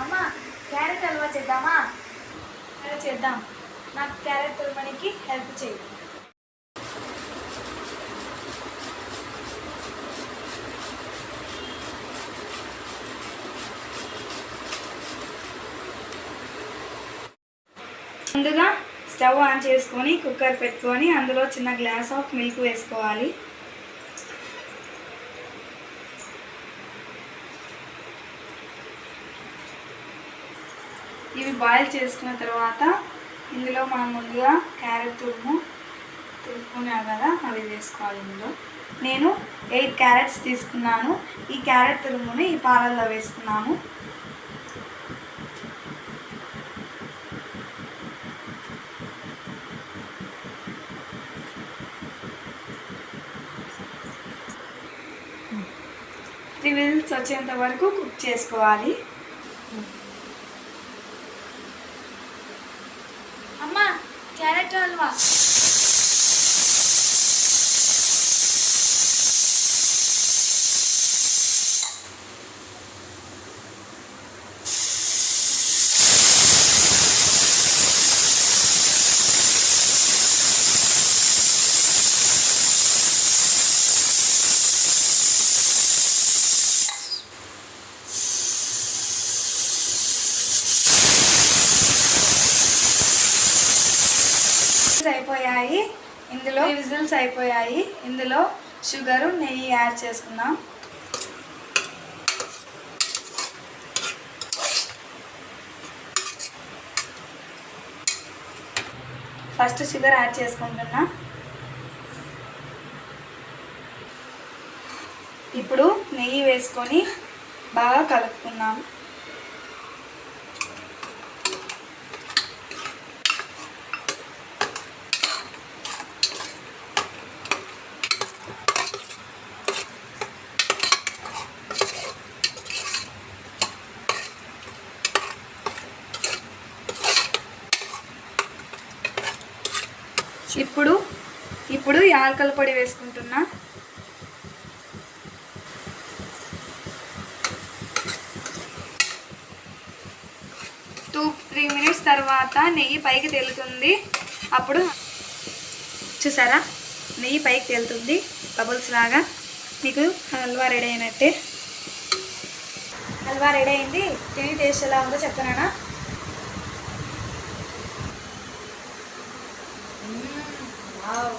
అమ్మ క్యారెట్ హల్వా చేద్దామా? అలా చేద్దాం. నాకు క్యారెట్ తురమడానికి హెల్ప్ చేయి. ముందుగా స్టవ్ ఆన్ చేసుకొని కుక్కర్ పెట్టుకొని అందులో చిన్న గ్లాస్ ఆఫ్ మిల్క్ వేసుకోవాలి. ఇవి బాయిల్ చేసుకున్న తర్వాత ఇందులో మనం ముందుగా క్యారెట్ తురుముకున్నాం కదా, అవి వేసుకోవాలి. ఇందులో నేను 8 క్యారెట్స్ తీసుకున్నాను. ఈ క్యారెట్ తురుముని ఈ పాలల్లో వేసుకున్నాము. త్రీ విజిల్స్ వచ్చేంత వరకు కుక్ చేసుకోవాలి. అమ్మా క్యారెట్ హల్వా. అయిపోయాయి. ఇందులో విజిల్స్ అయిపోయాయి. ఇందులో షుగరు, నెయ్యి యాడ్ చేసుకుందాం. ఫస్ట్ షుగర్ యాడ్ చేసుకుంటున్నా. ఇప్పుడు నెయ్యి వేసుకొని బాగా కలుపుకుందాం. ఇప్పుడు యాలకుల పొడి వేసుకుంటున్నా. టూ 3 మినిట్స్ తర్వాత నెయ్యి పైకి తేలుతుంది. అప్పుడు చూసారా, నెయ్యి పైకి తేలుతుంది బబుల్స్ లాగా. మీకు హల్వా రెడీ అయినట్టే. హల్వా రెడీ అయింది. తిని టేస్ట్ ఎలా ఉందో చెప్పనా? వావ్.